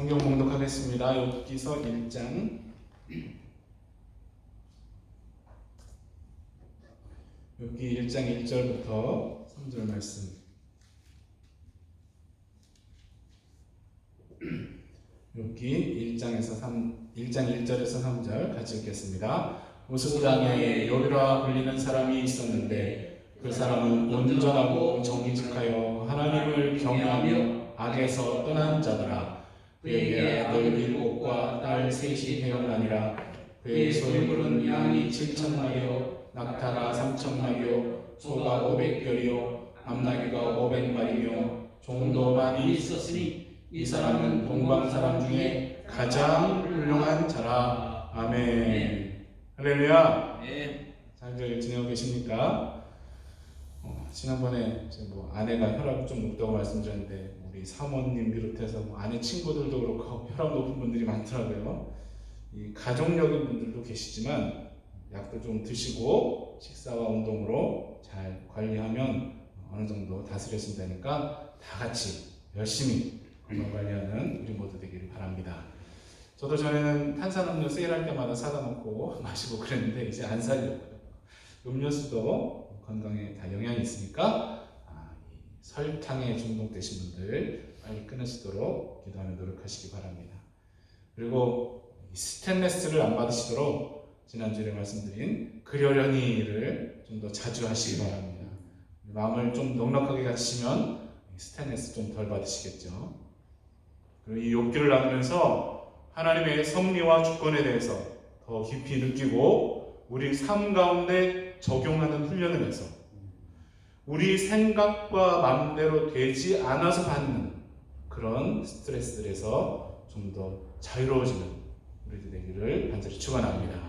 성경 봉독하겠습니다. 욥기서 1장 1절부터 3절 말씀. 욥기 1장 1절에서 3절 같이 읽겠습니다. 우스 땅에 욥이라 불리는 사람이 있었는데 그 사람은 온전하고 정직하여 하나님을 경외하며 악에서 떠난 자더라. 그에게 아들 7과 딸 3이 태어나니라. 그의 소유물은 양이 7,000마리요 낙타가 3,000마리요 소가 500결이요 암나귀가 500마리며 종도 많이 있었으니 이 사람은 동방 사람 중에 가장 훌륭한 자라. 아멘. 할렐루야. 잘 지내고 계십니까? 지난번에 아내가 혈압이 좀 높다고 말씀드렸는데 우리 사모님 비롯해서 아내 친구들도 그렇고 혈압 높은 분들이 많더라고요. 이 가족력인 분들도 계시지만 약도 좀 드시고 식사와 운동으로 잘 관리하면 어느 정도 다스려진다니까 다 같이 열심히 건강 관리하는 우리 모두 되기를 바랍니다. 저도 전에는 탄산음료 세일할 때마다 사다 놓고 마시고 그랬는데 이제 안 사려고요. 음료수도 건강에 다 영향이 있으니까 이 설탕에 중독되신 분들 빨리 끊으시도록 기도하며 노력하시기 바랍니다. 그리고 스테인레스를 안 받으시도록 지난주에 말씀드린 그려려니를 좀 더 자주 하시기 바랍니다. 마음을 좀 넉넉하게 가지시면 스테인레스 좀 덜 받으시겠죠. 그리고 이 욥기를 나누면서 하나님의 섭리와 주권에 대해서 더 깊이 느끼고 우리 삶 가운데 적용하는 훈련을 해서 우리 생각과 마음대로 되지 않아서 받는 그런 스트레스들에서 좀 더 자유로워지는 우리들 되기를 간절히 축원합니다.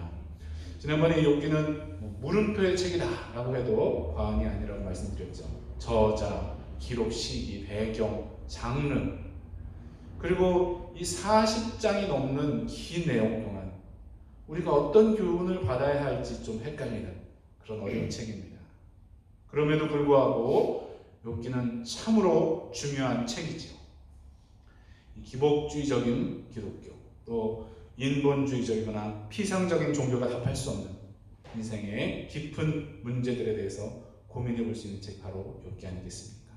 지난번에 욥기는 물음표의 책이다 라고 해도 과언이 아니라고 말씀드렸죠. 저자, 기록 시기, 배경, 장르, 그리고 이 40장이 넘는 긴 내용 동안 우리가 어떤 교훈을 받아야 할지 좀 헷갈리는 그런 어려운 책입니다. 그럼에도 불구하고 욥기는 참으로 중요한 책이죠. 기복주의적인 기독교, 또 인본주의적이거나 피상적인 종교가 답할 수 없는 인생의 깊은 문제들에 대해서 고민해 볼 수 있는 책 바로 욥기 아니겠습니까?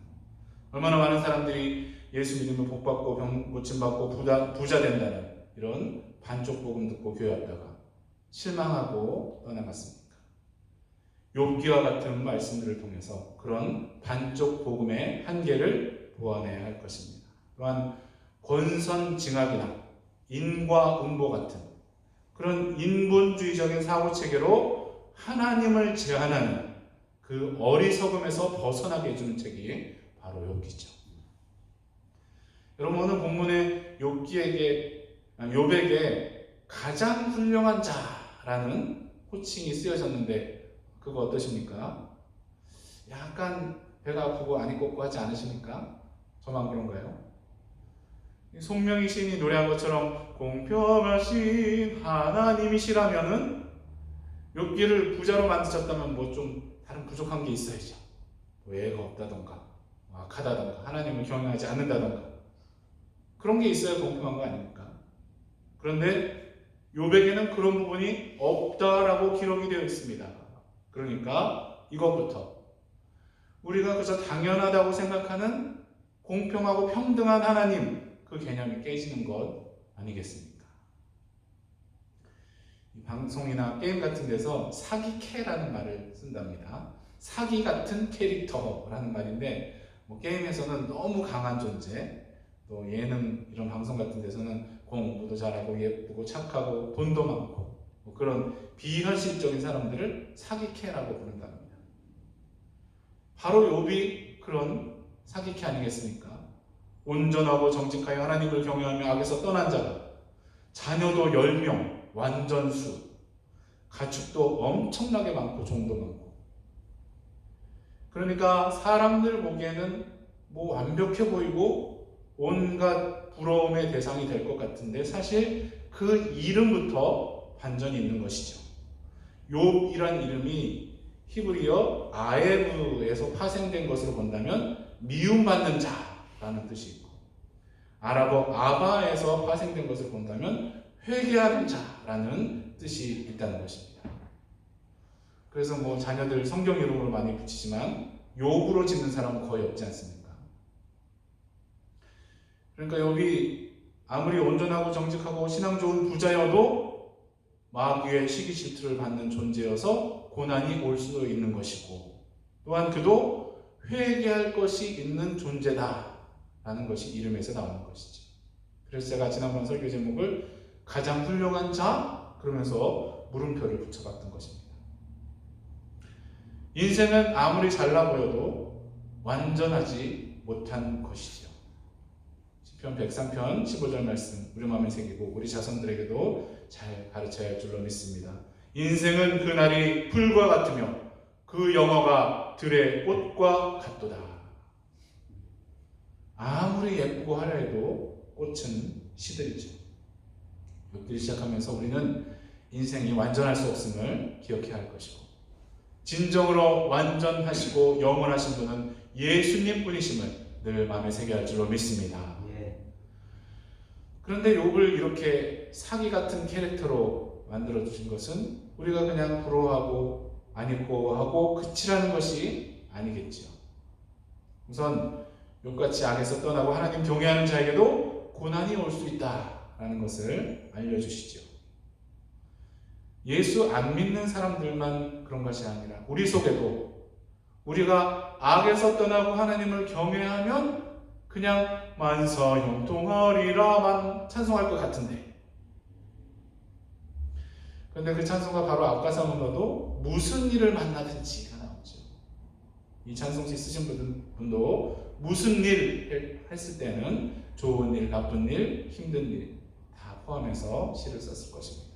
얼마나 많은 사람들이 예수 믿으면 복받고 병 고침받고 부자 된다는 이런 반쪽 복음 듣고 교회 왔다가 실망하고 떠나갔습니까? 욥기와 같은 말씀들을 통해서 그런 반쪽 복음의 한계를 보완해야 할 것입니다. 또한 권선징악이나 인과응보 같은 그런 인본주의적인 사고체계로 하나님을 제한하는 그 어리석음에서 벗어나게 해주는 책이 바로 욥기죠. 여러분, 오늘 본문에 욥에게 가장 훌륭한 자라는 호칭이 쓰여졌는데 그거 어떠십니까? 약간 배가 아프고 안이 꽂고 하지 않으십니까? 저만 그런가요? 송명희 시인이 노래한 것처럼 공평하신 하나님이시라면은 욥기를 부자로 만드셨다면 뭐 좀 다른 부족한 게 있어야죠. 애가 없다던가 악하다던가 하나님을 경외하지 않는다던가 그런 게 있어야 공평한 거 아닙니까? 그런데 욥에게는 그런 부분이 없다라고 기록이 되어 있습니다. 그러니까 이것부터 우리가 그저 당연하다고 생각하는 공평하고 평등한 하나님 그 개념이 깨지는 것 아니겠습니까? 방송이나 게임 같은 데서 사기캐라는 말을 쓴답니다. 사기 같은 캐릭터라는 말인데 게임에서는 너무 강한 존재, 또 예능 이런 방송 같은 데서는 공부도 잘하고 예쁘고 착하고 돈도 많고 그런 비현실적인 사람들을 사기캐라고 부른답니다. 바로 욥이 그런 사기캐 아니겠습니까? 온전하고 정직하여 하나님을 경외하며 악에서 떠난 자가 자녀도 10명 완전수, 가축도 엄청나게 많고 종도 많고, 그러니까 사람들 보기에는 완벽해 보이고 온갖 부러움의 대상이 될 것 같은데 사실 그 이름부터 반전이 있는 것이죠. 욥이란 이름이 히브리어 아에브에서 파생된 것으로 본다면 미움받는 자라는 뜻이 있고, 아랍어 아바에서 파생된 것을 본다면 회개하는 자라는 뜻이 있다는 것입니다. 그래서 뭐 자녀들 성경 이름으로 많이 붙이지만 욥으로 짓는 사람은 거의 없지 않습니까? 그러니까 욥이 아무리 온전하고 정직하고 신앙 좋은 부자여도 마귀의 시기 질투를 받는 존재여서 고난이 올 수도 있는 것이고, 또한 그도 회개할 것이 있는 존재다라는 것이 이름에서 나오는 것이죠. 그래서 제가 지난번 설교 제목을 가장 훌륭한 자 그러면서 물음표를 붙여봤던 것입니다. 인생은 아무리 잘나 보여도 완전하지 못한 것이죠. 시편 103편 15절 말씀 우리 마음에 새기고 우리 자손들에게도 잘 가르쳐야 할 줄로 믿습니다. 인생은 그날이 풀과 같으며 그 영화가 들의 꽃과 같도다. 아무리 예쁘고 하려 해도 꽃은 시들죠. 여기 시작하면서 우리는 인생이 완전할 수 없음을 기억해야 할 것이고, 진정으로 완전하시고 영원하신 분은 예수님 뿐이심을 늘 마음에 새겨야 할 줄로 믿습니다. 그런데 욥을 이렇게 사기 같은 캐릭터로 만들어주신 것은 우리가 그냥 부러워하고 안입고 하고 그치라는 것이 아니겠죠. 우선 욥같이 악에서 떠나고 하나님 경외하는 자에게도 고난이 올 수 있다라는 것을 알려주시죠. 예수 안 믿는 사람들만 그런 것이 아니라 우리 속에도 우리가 악에서 떠나고 하나님을 경외하면 그냥 만사 형통하리라만 찬송할 것 같은데, 그런데 그 찬송가 바로 앞가사만 봐도 무슨 일을 만나든지가 나오죠. 이 찬송시 쓰신 분도 무슨 일 했을 때는 좋은 일, 나쁜 일, 힘든 일 다 포함해서 시를 썼을 것입니다.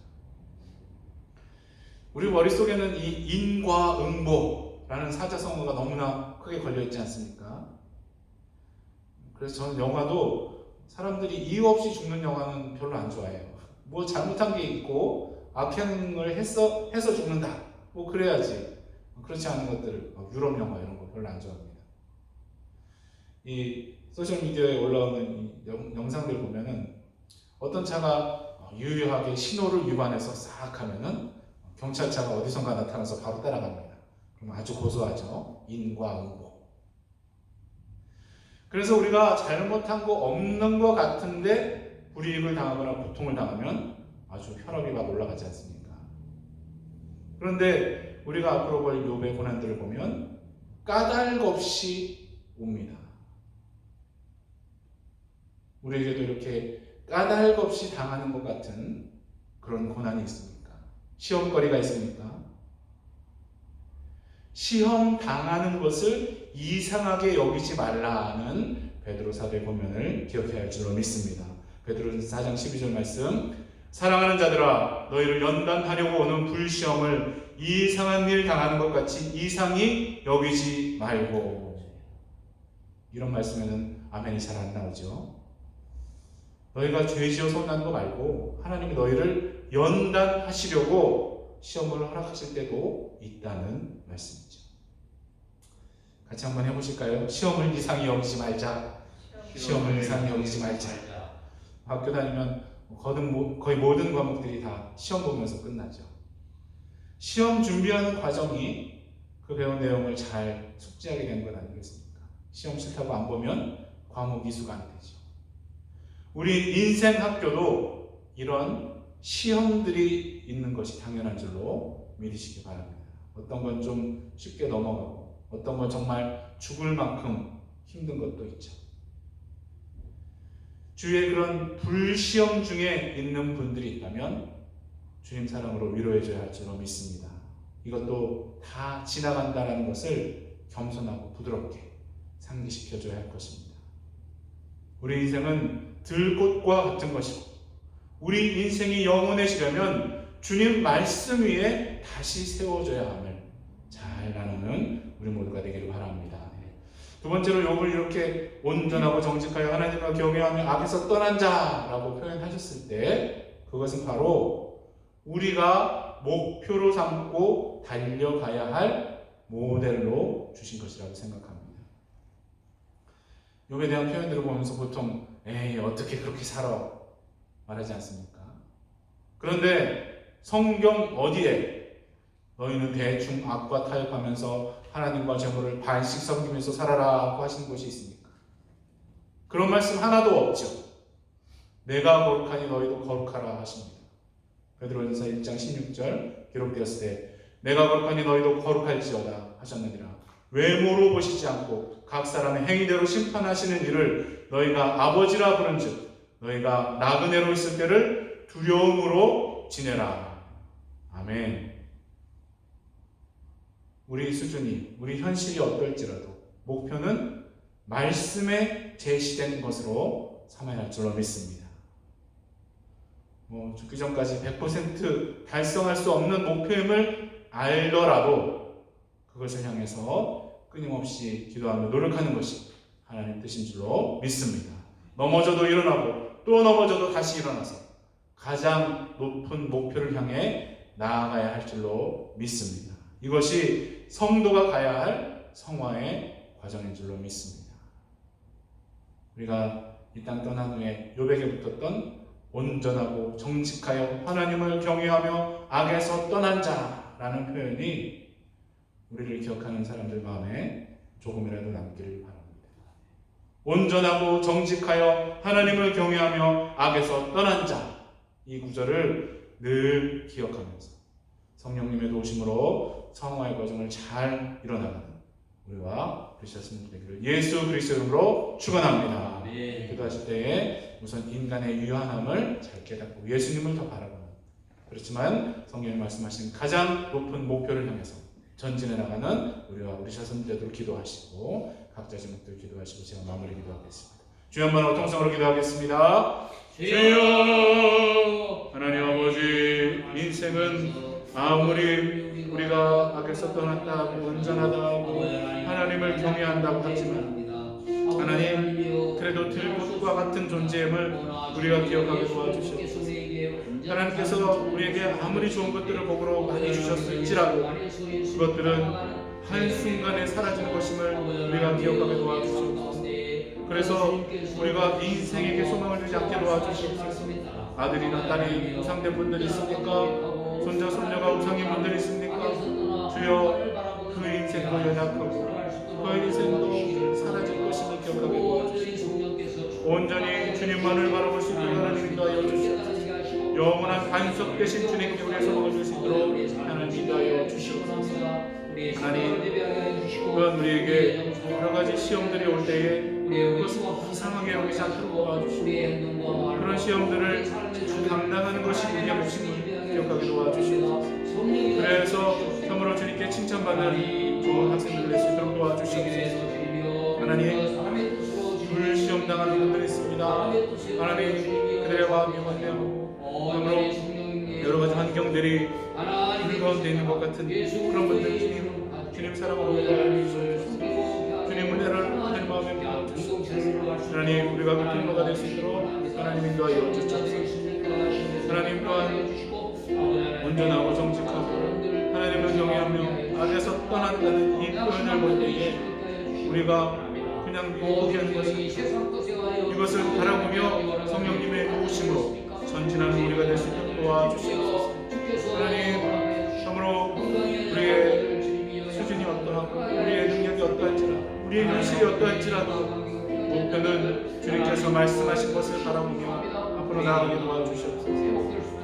우리 머릿속에는 이 인과 응보라는 사자성어가 너무나 크게 걸려있지 않습니까? 그래서 저는 영화도 사람들이 이유 없이 죽는 영화는 별로 안 좋아해요. 뭐 잘못한 게 있고 악행을 해서 죽는다. 뭐 그래야지. 그렇지 않은 것들을 유럽 영화 이런 거 별로 안 좋아합니다. 이 소셜 미디어에 올라오는 이 영상들 보면은 어떤 차가 유유하게 신호를 위반해서 싹 하면은 경찰차가 어디선가 나타나서 바로 따라갑니다. 그럼 아주 고소하죠. 인과응보. 그래서 우리가 잘못한 거 없는 것 같은데 불이익을 당하거나 고통을 당하면 아주 혈압이 막 올라가지 않습니까? 그런데 우리가 앞으로 볼 욥의 고난들을 보면 까닭 없이 옵니다. 우리에게도 이렇게 까닭 없이 당하는 것 같은 그런 고난이 있습니까? 시험거리가 있습니까? 시험 당하는 것을 이상하게 여기지 말라는 베드로 사도의 권면을 기억해야 할 줄로 믿습니다. 베드로전서 4장 12절 말씀, 사랑하는 자들아 너희를 연단하려고 오는 불시험을 이상한 일 당하는 것 같이 이상히 여기지 말고. 이런 말씀에는 아멘이 잘 안 나오죠. 너희가 죄지어 손난 거 말고 하나님이 너희를 연단하시려고 시험을 허락하실 때도 있다는 말씀이죠. 같이 한번 해보실까요? 시험을 이상히 여기지 말자. 시험을 이상히 여기지 말자. 학교 다니면 거의 모든 과목들이 다 시험 보면서 끝나죠. 시험 준비하는 과정이 그 배운 내용을 잘 숙지하게 된 것 아니겠습니까? 시험 싫다고 안 보면 과목 이수가 안 되죠. 우리 인생 학교도 이런 시험들이 있는 것이 당연한 줄로 믿으시기 바랍니다. 어떤 건 좀 쉽게 넘어가고 어떤 건 정말 죽을 만큼 힘든 것도 있죠. 주위에 그런 불시험 중에 있는 분들이 있다면 주님 사랑으로 위로해줘야 할 줄로 믿습니다. 이것도 다 지나간다는 것을 겸손하고 부드럽게 상기시켜줘야 할 것입니다. 우리 인생은 들꽃과 같은 것이고 우리 인생이 영원해지려면 주님 말씀 위에 다시 세워져야 함을 잘 나누는 우리 모두가 되기를 바랍니다. 두 번째로 욥을 이렇게 온전하고 정직하여 하나님과 경외하며 악에서 떠난 자라고 표현하셨을 때 그것은 바로 우리가 목표로 삼고 달려가야 할 모델로 주신 것이라고 생각합니다. 욥에 대한 표현들을 보면서 보통 에이 어떻게 그렇게 살아 말하지 않습니까? 그런데 성경 어디에 너희는 대충 악과 타협하면서 하나님과 재물을 반씩 섬기면서 살아라 하신 곳이 있습니까? 그런 말씀 하나도 없죠. 내가 거룩하니 너희도 거룩하라 하십니다. 베드로전서 1장 16절 기록되었을 때 내가 거룩하니 너희도 거룩할지어다 하셨느니라. 외모로 보시지 않고 각 사람의 행위대로 심판하시는 이를 너희가 아버지라 부른즉 너희가 나그네로 있을 때를 두려움으로 지내라. 아멘. 우리 수준이, 우리 현실이 어떨지라도 목표는 말씀에 제시된 것으로 삼아야 할 줄로 믿습니다. 죽기 전까지 100% 달성할 수 없는 목표임을 알더라도 그것을 향해서 끊임없이 기도하며 노력하는 것이 하나님 뜻인 줄로 믿습니다. 넘어져도 일어나고 또 넘어져도 다시 일어나서 가장 높은 목표를 향해 나아가야 할 줄로 믿습니다. 이것이 성도가 가야 할 성화의 과정인 줄로 믿습니다. 우리가 이 땅 떠난 후에 욥에게 붙었던 온전하고 정직하여 하나님을 경외하며 악에서 떠난 자라는 표현이 우리를 기억하는 사람들 마음에 조금이라도 남기를 바랍니다. 온전하고 정직하여 하나님을 경외하며 악에서 떠난 자, 이 구절을 늘 기억하면서 성령님의 도우심으로 성화의 과정을 잘 이뤄나가는 우리와 그리스도였으면 되기를 예수 그리스도 이름으로 축원합니다. 기도하실 때에 우선 인간의 유한함을 잘 깨닫고 예수님을 더 바라보는, 그렇지만 성령이 말씀하신 가장 높은 목표를 향해서 전진해 나가는 우리와 우리 자손 되도록 기도하시고 각자 제목들 기도하시고 제가 마무리 기도하겠습니다. 주여 한번 통성으로 기도하겠습니다. 주여 하나님 아버지, 인생은 아무리 우리가 악에서 떠났다고 온전하다고 하나님을 경외한다고 하지만 하나님 그래도 들꽃과 같은 존재임을 우리가 기억하게 도와주시옵소서. 하나님께서 우리에게 아무리 좋은 것들을 복으로 많이 주셨을지라도 그것들은 한순간에 사라지는 것임을 우리가 기억하게 도와주시옵소서. 그래서 우리가 인생에게 소망을 두지 않게 도와주시옵소서. 아들이나 딸이 우상된 분들이 있습니까? 손자 손녀가 우상인 분들이 있습니까? 주여 그 인생도 연약하고 그 인생도 사라질 것임을 기억하게 도와주시옵소서. 온전히 주님만을 바라볼 수 있도록 하나님 인도하여 주시옵소서. 영원한 반석 되신 주님께 우리의 소망을 줄 수 있도록 하나님 인도하여 주시옵소서. 하나님, 그건 우리에게 여러 가지 시험들이 올 때에 그것을 이상하게 여기지 않도록 도와주시고 그런 시험들을 감당하는 것이 우리의 몫임을 기억하게 도와주시옵소서. 그래서 참으로 주님께 칭찬받는 좋은 학생들을 낼 수 있도록 도와주시옵소서. 하나님, 불시험 당하는 분들이 있습니다. 하나님, 그들의 마음이 혼내고 참으로 여러 가지 환경들이 그 가운데 있는 것 같은 그런 분들, 주님 사랑으로 도와주시옵소서. 주님 은혜를 하나님 마음에 부어주시옵소서. 하나님, 우리가 그 통로가 될 수 있도록 하나님 인도하여 주옵소서. 하나님 또한 온전하고 정직하고 하나님을 경외하며 악에서 떠난다는 이 표현을 볼 때에 우리가 그냥 포기하는 것이 아니라 이것을 바라보며 성령님의 도우심으로 전진하는 우리가 될 수 있도록 도와주시옵소서. 하나님, 참으로 우리의 수준이 어떠하고 우리의 능력이 어떠할지라 우리의 현실이 어떠할지라도 목표는 주님께서 말씀하신 것을 바라보며 앞으로 나아가게 도와주시옵소서.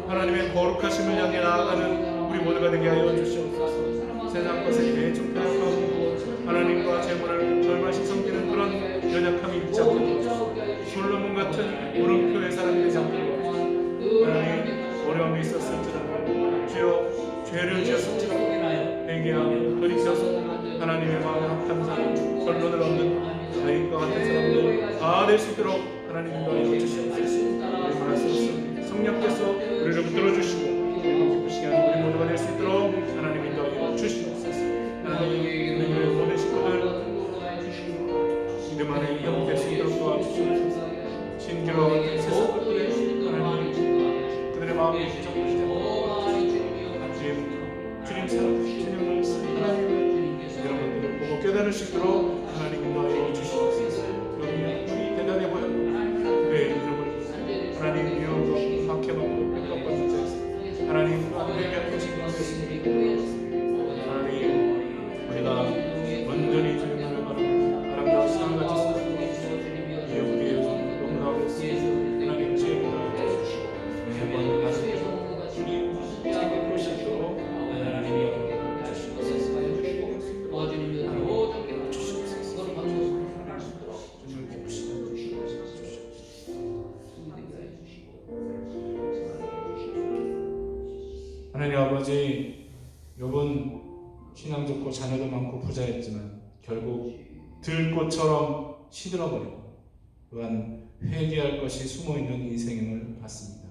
하나님의 거룩하심을 향해 나아가는 우리 모두가 되게 하여 주시옵소서. 세상 것에 대충 타협하고 하나님과 재물을 절반씩 섬기는 그런 연약함이 있지 않게 도와주시옵소서. 솔로몬 같은 물음표의 사람이 되지 않게 도와주시옵소서. 하나님, 어려움이 있었을지라도 주여 죄를 지었을지라도 회개하며 돌이켜서 하나님의 마음에 합한 사람, 결론을 얻는 가인과 같은 사람들 다 될 수 있도록 하나님 인도하여 주시옵소서. 우리 말씀 성령께서 우리를 붙들어 주시고 그리고 기쁘시게 하는 우리 모두가 될 수 있도록 하나님 인도하여 주시옵소서. 하나님, 우리의 모든 식구들 이름 안에 영될 수 있도록 도와주시옵소서. 신기와 같은 세상 것들에 하나님 그들의 마음이 정하시지 주님 사랑, 주님 말씀, 하나님 이런 것들을 보고 깨달을 수 있도록 하나님 인도하여 주시옵소서. 우리 대단해 보여 하나님 아버지, 욥은 신앙 좋고 자녀도 많고 부자였지만 결국 들꽃처럼 시들어버리고 또한 회개할 것이 숨어있는 인생임을 봤습니다.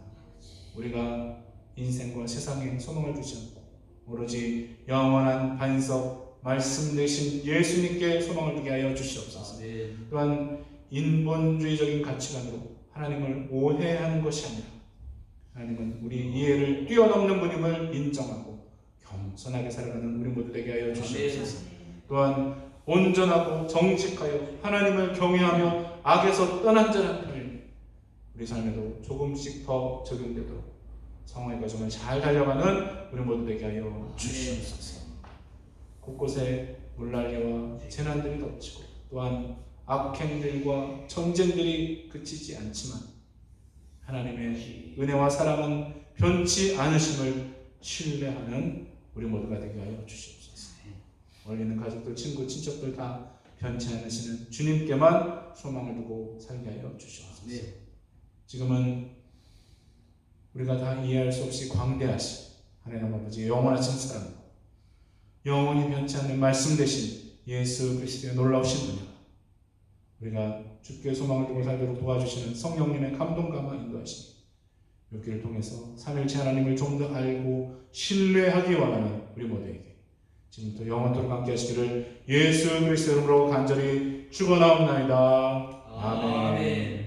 우리가 인생과 세상에 소망을 두지 않고 오로지 영원한 반석 말씀 되신 예수님께 소망을 두게 하여 주시옵소서. 또한 인본주의적인 가치관으로 하나님을 오해하는 것이 아니라 하나님은 우리 이해를 뛰어넘는 분임을 인정하고 겸손하게 살아가는 우리 모두 되게 하여 주시옵소서. 또한 온전하고 정직하여 하나님을 경외하며 악에서 떠난 자라는 삶이 우리 삶에도 조금씩 더 적용되도록 성화의 과정을 잘 달려가는 우리 모두 되게 하여 주시옵소서. 곳곳에 물난리와 재난들이 덮치고 또한 악행들과 전쟁들이 그치지 않지만 하나님의 은혜와 사랑은 변치 않으심을 신뢰하는 우리 모두가 되게 하여 주시옵소서. 멀리 있는 가족들, 친구, 친척들 다 변치 않으시는 주님께만 소망을 두고 살게 하여 주시옵소서. 지금은 우리가 다 이해할 수 없이 광대하신 하나님 아버지의 영원하신 사랑, 영원히 변치 않는 말씀 되신 예수 그리스도의 놀라우신 분이야. 우리가 주께 소망을 두고 살도록 도와주시는 성령님의 감동감과 인도하시니 이 길을 통해서 삼일체 하나님을 좀 더 알고 신뢰하기 원하는 우리 모두에게 지금부터 영원토록 함께 하시기를 예수 그리스도 이름으로 간절히 축원하옵나이다. 아멘.